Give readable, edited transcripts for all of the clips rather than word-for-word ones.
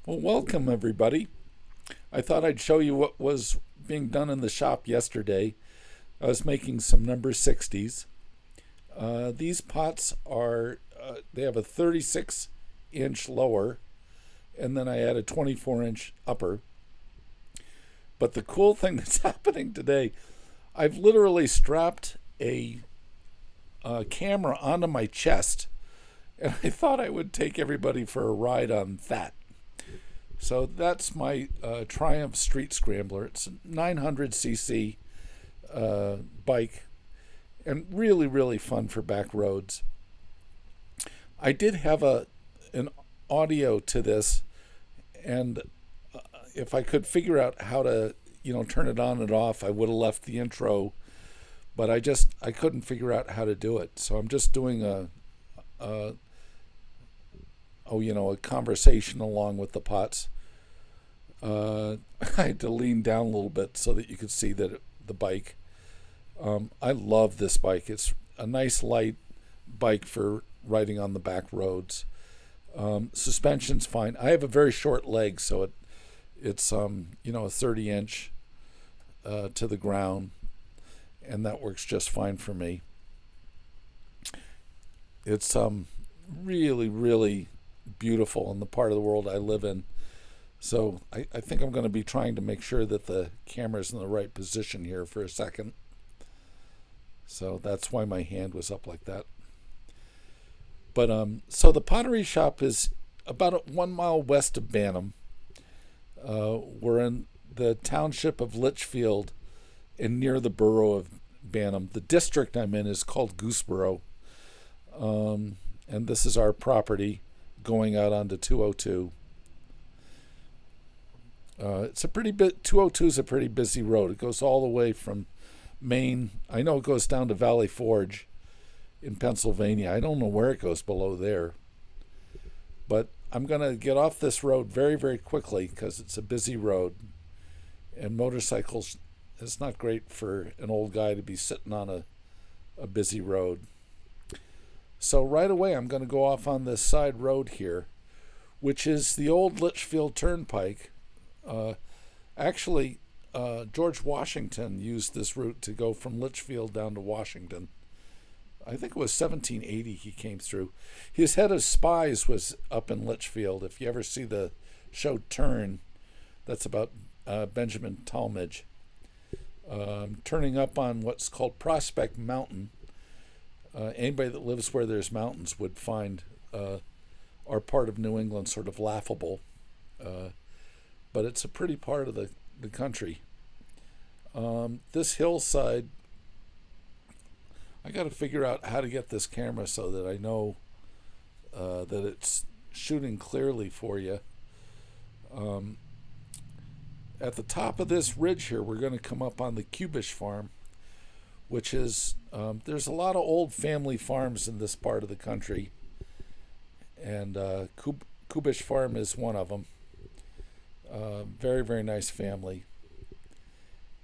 Well, welcome everybody. I thought I'd show you what was being done in the shop yesterday. I was making some number 60s. These pots they have a 36-inch lower, and then I add a 24-inch upper. But the cool thing that's happening today, I've literally strapped a camera onto my chest, and I thought I would take everybody for a ride on that. So that's my Triumph Street Scrambler. It's a 900cc bike, and really, really fun for back roads. I did have an audio to this, and if I could figure out how to, turn it on and off, I would have left the intro, but I couldn't figure out how to do it. So I'm just doing a conversation along with the pots. I had to lean down a little bit so that you could see the bike. I love this bike. It's a nice light bike for riding on the back roads. Suspension's fine. I have a very short leg, so it's a 30-inch to the ground, and that works just fine for me. It's really, really beautiful in the part of the world I live in. So I think I'm going to be trying to make sure that the camera's in the right position here for a second. So that's why my hand was up like that. But so the pottery shop is about 1 mile west of Bantam. We're in the township of Litchfield and near the borough of Bantam. The district I'm in is called Gooseboro. And this is our property going out onto 202. It's a pretty bit. 202 is a pretty busy road. It goes all the way from Maine. I know it goes down to Valley Forge in Pennsylvania. I don't know where it goes below there. But I'm going to get off this road very, very quickly because it's a busy road. And motorcycles, it's not great for an old guy to be sitting on a busy road. So right away I'm going to go off on this side road here, which is the old Old Turnpike. George Washington used this route to go from Litchfield down to Washington. I think it was 1780 he came through. His head of spies was up in Litchfield. If you ever see the show Turn, that's about Benjamin Talmadge. Turning up on what's called Prospect Mountain. Anybody that lives where there's mountains would find our part of New England sort of laughable. But it's a pretty part of the country. This hillside, I got to figure out how to get this camera so that I know that it's shooting clearly for you. At the top of this ridge here, we're going to come up on the Kubish farm, which is, there's a lot of old family farms in this part of the country, and Kubish farm is one of them. Very, very nice family.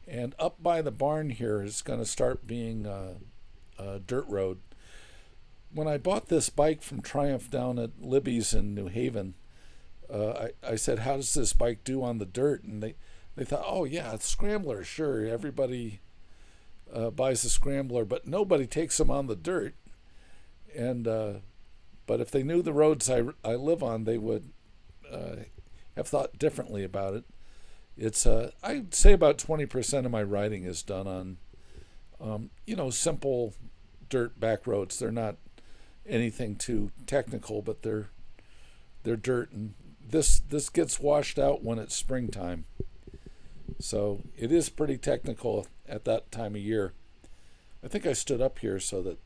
And up by the barn here is going to start being a dirt road. When I bought this bike from Triumph down at Libby's in New Haven, I said, how does this bike do on the dirt? And they thought, oh yeah, it's Scrambler, sure. Everybody buys a Scrambler, but nobody takes them on the dirt. And but if they knew the roads I live on, they would have thought differently about it. It's I'd say about 20% of my riding is done on simple dirt back roads. They're not anything too technical, but they're dirt, and this gets washed out when it's springtime. So it is pretty technical at that time of year. I think I stood up here so that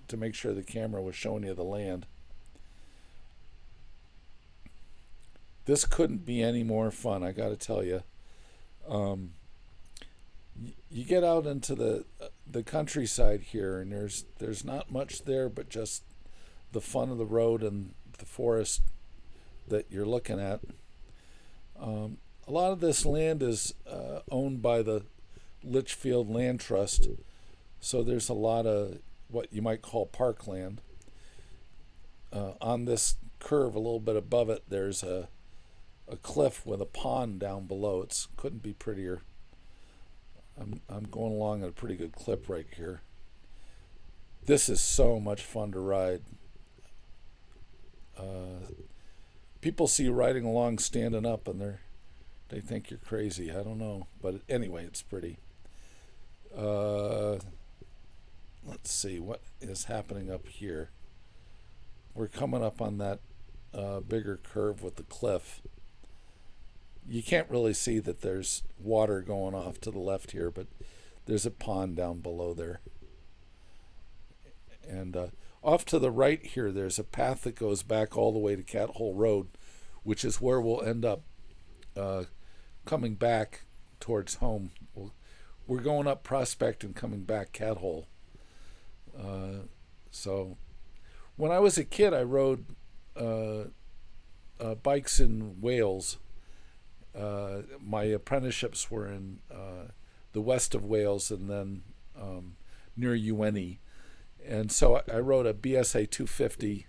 to make sure the camera was showing you the land. This couldn't be any more fun, I got to tell you. You get out into the countryside here, and there's not much there but just the fun of the road and the forest that you're looking at. A lot of this land is owned by the Litchfield Land Trust, so there's a lot of what you might call parkland. On this curve a little bit above it, there's a a cliff with a pond down below. It couldn't be prettier. I'm going along at a pretty good clip right here. This is so much fun to ride. People see you riding along standing up and they think you're crazy. I don't know, but anyway, it's pretty. Let's see what is happening up here. We're coming up on that bigger curve with the cliff. You can't really see that there's water going off to the left here, but there's a pond down below there. And off to the right here, there's a path that goes back all the way to Cathole Road, which is where we'll end up coming back towards home. We're going up Prospect and coming back Cathole. So when I was a kid, I rode bikes in Wales. My apprenticeships were in the west of Wales and then near Litwin. And so I rode a BSA 250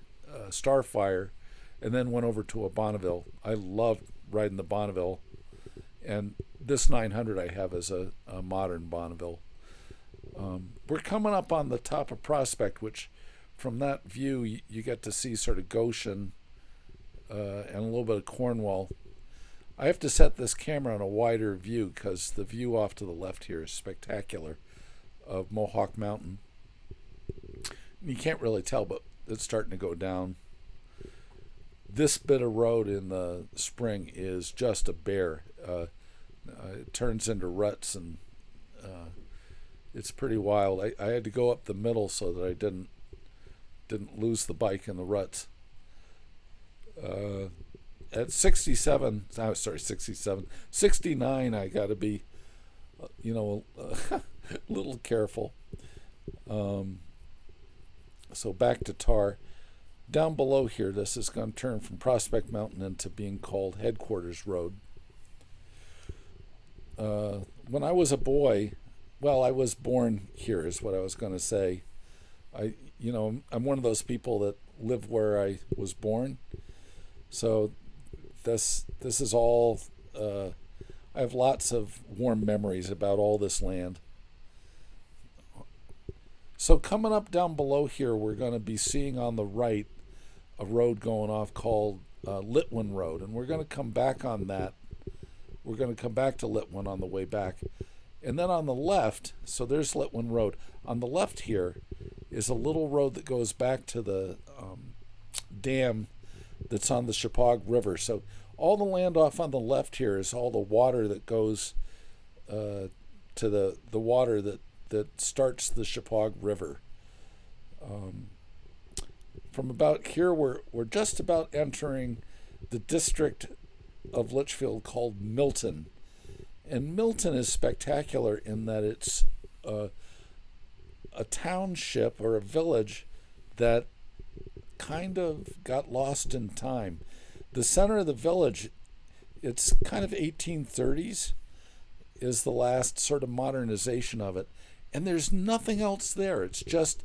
Starfire and then went over to a Bonneville. I loved riding the Bonneville. And this 900 I have is a modern Bonneville. We're coming up on the top of Prospect, which from that view you get to see sort of Goshen and a little bit of Cornwall. I have to set this camera on a wider view because the view off to the left here is spectacular of Mohawk Mountain. You can't really tell, but it's starting to go down. This bit of road in the spring is just a bear. It turns into ruts, and it's pretty wild. I had to go up the middle so that I didn't lose the bike in the ruts. At 69, I got to be, a little careful. So back to Tar. Down below here, this is going to turn from Prospect Mountain into being called Headquarters Road. When I was a boy, well, I was born here is what I was going to say. I'm one of those people that live where I was born. So this is all, I have lots of warm memories about all this land. So coming up down below here, we're going to be seeing on the right a road going off called Litwin Road, and we're going to come back on that. We're going to come back to Litwin on the way back. And then on the left, so there's Litwin Road. On the left here is a little road that goes back to the dam that's on the Chepaug River. So all the land off on the left here is all the water that goes to the water that starts the Chepaug River. From about here, we're just about entering the district of Litchfield called Milton. And Milton is spectacular in that it's a township or a village that kind of got lost in time. The center of the village, it's kind of 1830s, is the last sort of modernization of it. And there's nothing else there. It's as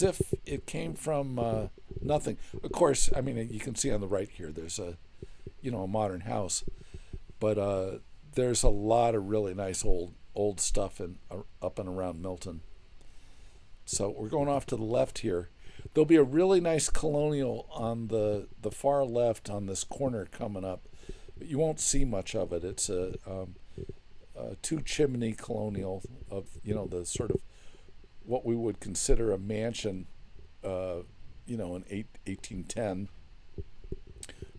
if it came from nothing. Of course, I mean, you can see on the right here, there's a modern house, but there's a lot of really nice old stuff up and around Milton. So we're going off to the left here. There'll be a really nice colonial on the far left on this corner coming up, but you won't see much of it. It's a two-chimney colonial of the sort of what we would consider a mansion, in 1810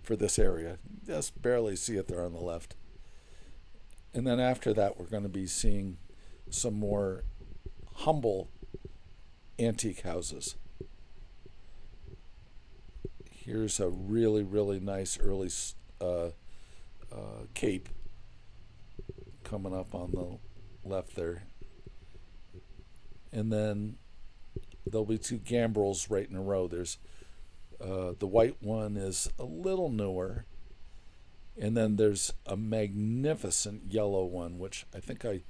for this area. Just barely see it there on the left. And then after that, we're going to be seeing some more humble antique houses. Here's a really, really nice early cape coming up on the left there. And then there'll be two gambrels right in a row. There's the white one is a little newer, and then there's a magnificent yellow one, which I think I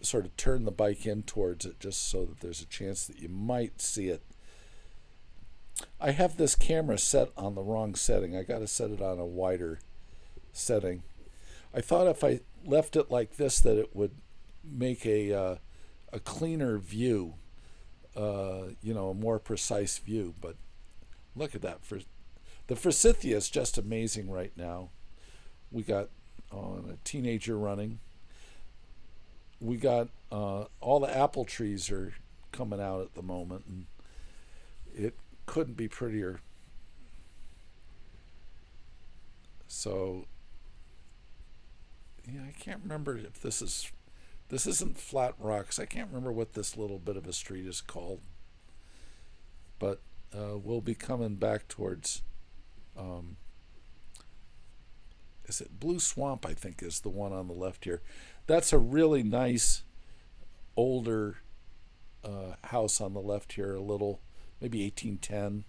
sort of turned the bike in towards it just so that there's a chance that you might see it. I have this camera set on the wrong setting. I got to set it on a wider setting. I thought if I left it like this that it would make a cleaner view, a more precise view. But look at that. The forsythia is just amazing right now. We got a teenager running. We got all the apple trees are coming out at the moment, and it couldn't be prettier. So, yeah, I can't remember if this isn't Flat Rocks. I can't remember what this little bit of a street is called. But we'll be coming back towards, is it Blue Swamp, I think, is the one on the left here. That's a really nice, older house on the left here, a little, maybe 1810.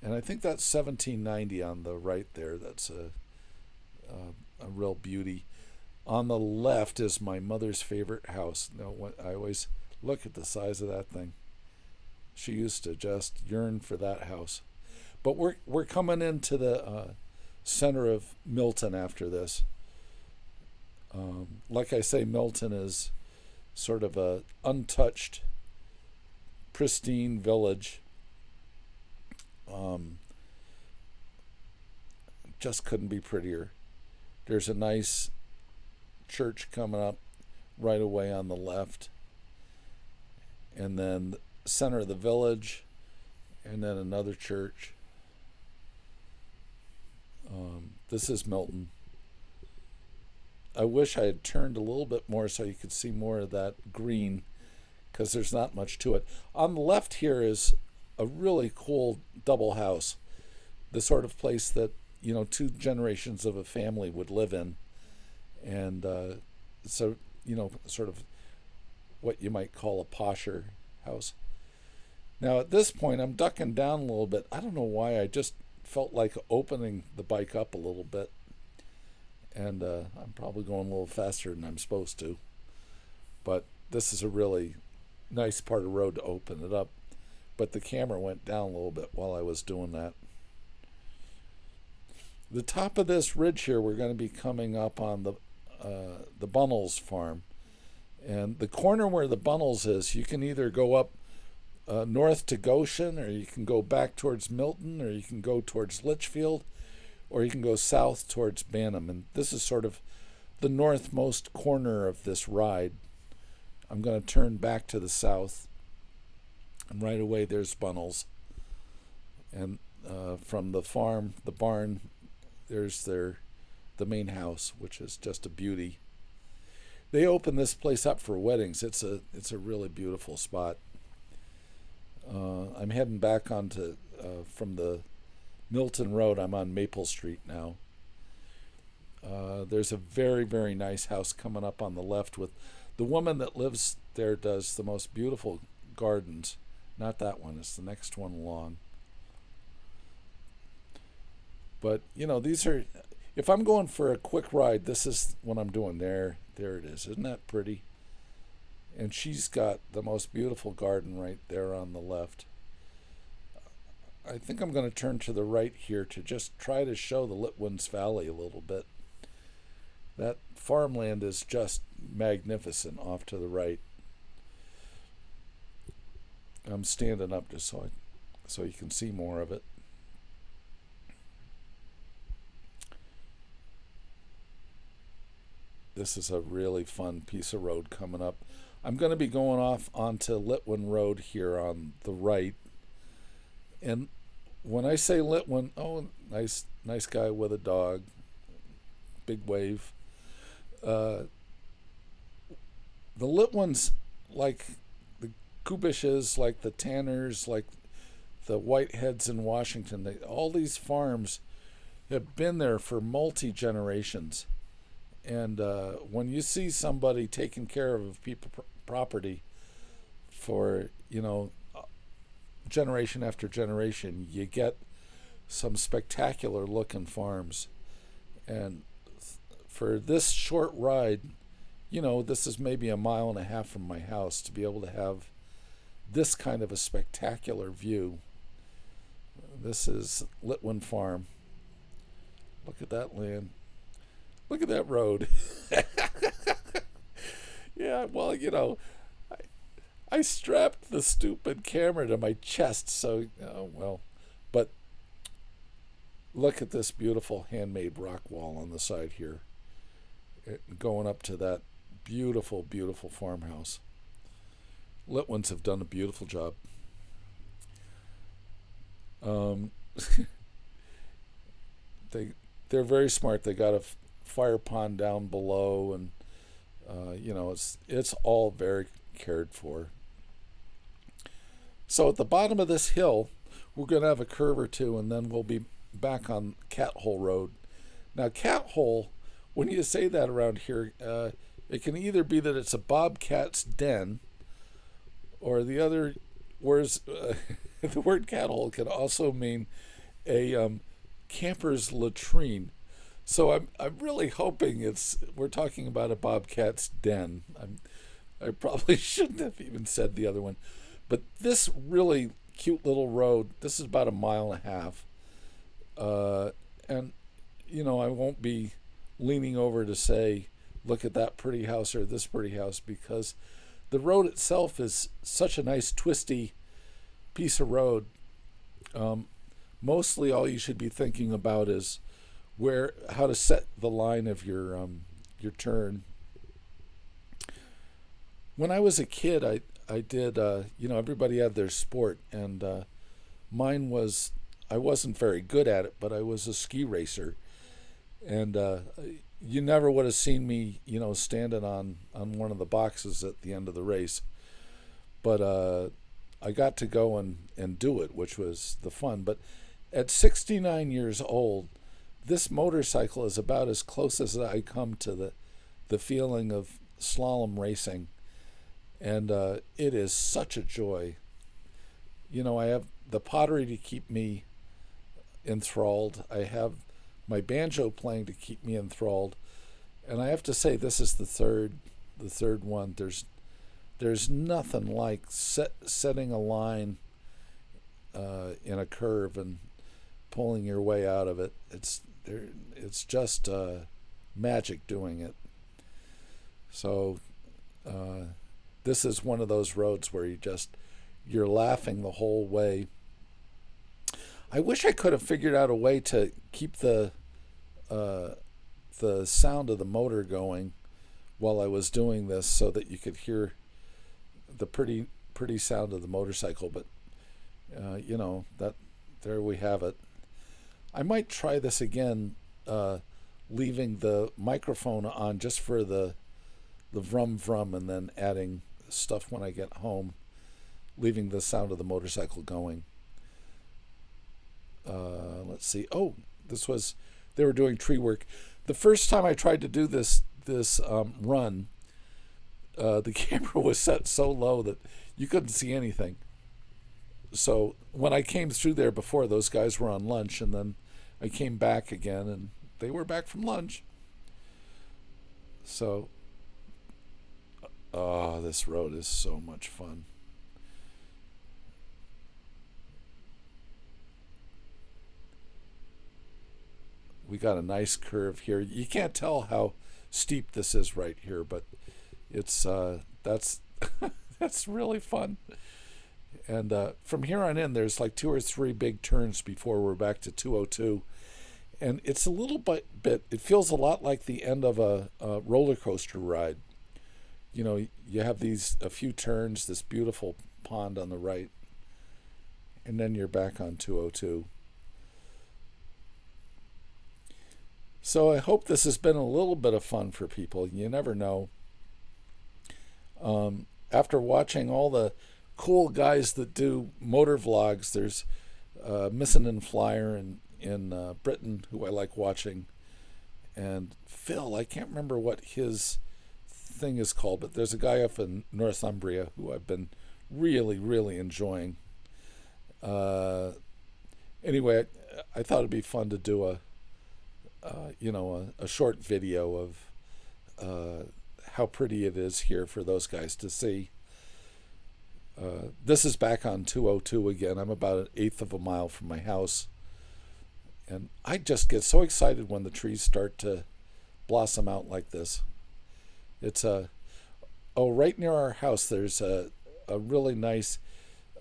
And I think that's 1790 on the right there. That's a real beauty. On the left is my mother's favorite house. Now, I always look at the size of that thing. She used to just yearn for that house. But we're coming into the center of Milton after this. Like I say, Milton is sort of a untouched, pristine village. Just couldn't be prettier. There's a nice church coming up right away on the left, and then the center of the village, and then another church. This is Milton. I wish I had turned a little bit more so you could see more of that green, because there's not much to it. On the left here is a really cool double house, the sort of place that, two generations of a family would live in. And so, sort of what you might call a posher house. Now, at this point, I'm ducking down a little bit. I don't know why. I just felt like opening the bike up a little bit. And I'm probably going a little faster than I'm supposed to. But this is a really nice part of road to open it up. But the camera went down a little bit while I was doing that. The top of this ridge here, we're going to be coming up on the Bunnells farm. And the corner where the Bunnells is, you can either go up north to Goshen, or you can go back towards Milton, or you can go towards Litchfield, or you can go south towards Bantam. And this is sort of the northmost corner of this ride. I'm going to turn back to the south, and right away there's Bunnells. And from the farm, the barn, there's the main house, which is just a beauty. They open this place up for weddings. It's a really beautiful spot. I'm heading back onto from the Milton Road. I'm on Maple Street now. There's a very, very nice house coming up on the left with the woman that lives there does the most beautiful gardens. Not that one. It's the next one along. But, these are, if I'm going for a quick ride, this is what I'm doing. There it is. Isn't that pretty? And she's got the most beautiful garden right there on the left. I think I'm going to turn to the right here to just try to show the Litwin's Valley a little bit. That farmland is just magnificent off to the right. I'm standing up just so you can see more of it. This is a really fun piece of road coming up. I'm going to be going off onto Litwin Road here on the right. And when I say Litwin, nice guy with a dog, big wave. The Litwins, like the Kubishes, like the Tanners, like the Whiteheads in Washington, all these farms have been there for multi-generations. And when you see somebody taking care of people's property for, generation after generation, you get some spectacular looking farms. And for this short ride, this is maybe 1.5 miles from my house, to be able to have this kind of a spectacular view. This is Litwin Farm. Look at that land. Look at that road. Yeah, well, I strapped the stupid camera to my chest, so, well. But look at this beautiful handmade rock wall on the side here, going up to that beautiful, beautiful farmhouse. Litwins have done a beautiful job. They're very smart. They got a fire pond down below, and it's all very cared for. So at the bottom of this hill, we're going to have a curve or two, and then we'll be back on Cathole Road. Now, Cathole, when you say that around here, it can either be that it's a bobcat's den, or the other words. The word Cathole can also mean a camper's latrine. So I'm really hoping we're talking about a bobcat's den. I probably shouldn't have even said the other one, but this really cute little road. This is about 1.5 miles, and I won't be leaning over to say, look at that pretty house or this pretty house, because the road itself is such a nice twisty piece of road. Mostly all you should be thinking about is how to set the line of your turn. When I was a kid, I did everybody had their sport, and mine was, I wasn't very good at it, but I was a ski racer, and you never would have seen me standing on one of the boxes at the end of the race, but I got to go and do it, which was the fun. But at 69 years old, this motorcycle is about as close as I come to the feeling of slalom racing, and it is such a joy. I have the pottery to keep me enthralled. I have my banjo playing to keep me enthralled, and I have to say this is the third one. There's nothing like setting a line in a curve and pulling your way out of it. It's just magic doing it. So this is one of those roads where you're laughing the whole way. I wish I could have figured out a way to keep the sound of the motor going while I was doing this, so that you could hear the pretty sound of the motorcycle. But that there we have it. I might try this again, leaving the microphone on just for the vrum vrum, and then adding stuff when I get home, leaving the sound of the motorcycle going. Let's see. Oh, they were doing tree work. The first time I tried to do this run, the camera was set so low that you couldn't see anything. So when I came through there before, those guys were on lunch, and then I came back again, and they were back from lunch. So, this road is so much fun. We got a nice curve here. You can't tell how steep this is right here, but it's that's that's really fun. And from here on in, there's like 2 or 3 big turns before we're back to 202. And it's a little bit, it feels a lot like the end of a roller coaster ride. You have a few turns, this beautiful pond on the right, and then you're back on 202. So I hope this has been a little bit of fun for people. You never know. After watching all the cool guys that do motor vlogs, there's Missing and Flyer in Britain, who I like watching, and Phil, I can't remember what his thing is called, but there's a guy up in Northumbria who I've been really, really enjoying. Anyway, I thought it'd be fun to do a short video of how pretty it is here for those guys to see. This is back on 202 again. I'm about an eighth of a mile from my house. And I just get so excited when the trees start to blossom out like this. It's right near our house, there's a really nice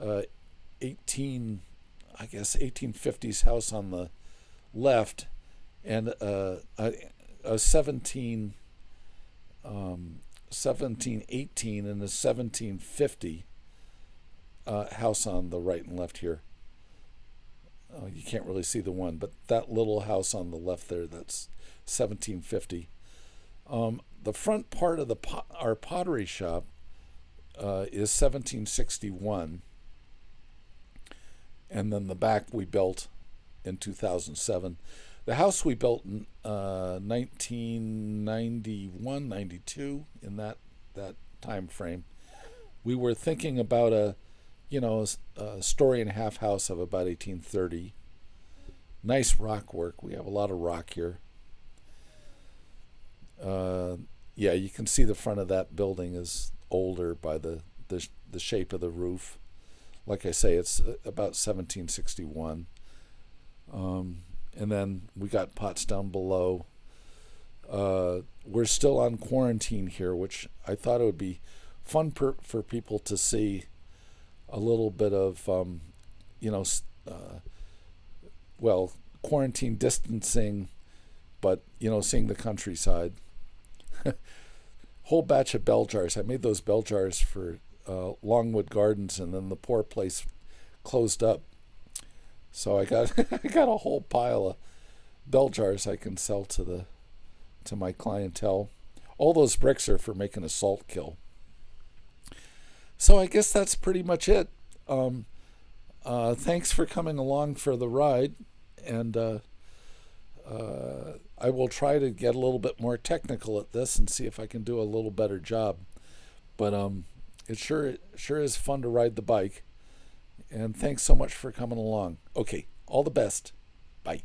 1850s house on the left, and a 1718 and a 1750 house on the right and left here. You can't really see the one, but that little house on the left there, that's 1750. The front part of our pottery shop is 1761, and then the back we built in 2007. The house we built in 1991, 92, in that time frame. We were thinking about a story and a half house of about 1830. Nice rock work. We have a lot of rock here. Yeah, you can see the front of that building is older by the shape of the roof. Like I say, it's about 1761. And then we got pots down below. We're still on quarantine here, which I thought it would be fun for people to see a little bit of, quarantine distancing, but, seeing the countryside. Whole batch of bell jars. I made those bell jars for Longwood Gardens, and then the poor place closed up. So I got I got a whole pile of bell jars I can sell to my clientele. All those bricks are for making a salt kiln. So I guess that's pretty much it. Thanks for coming along for the ride, and I will try to get a little bit more technical at this and see if I can do a little better job. But it sure is fun to ride the bike. And thanks so much for coming along. Okay, all the best. Bye.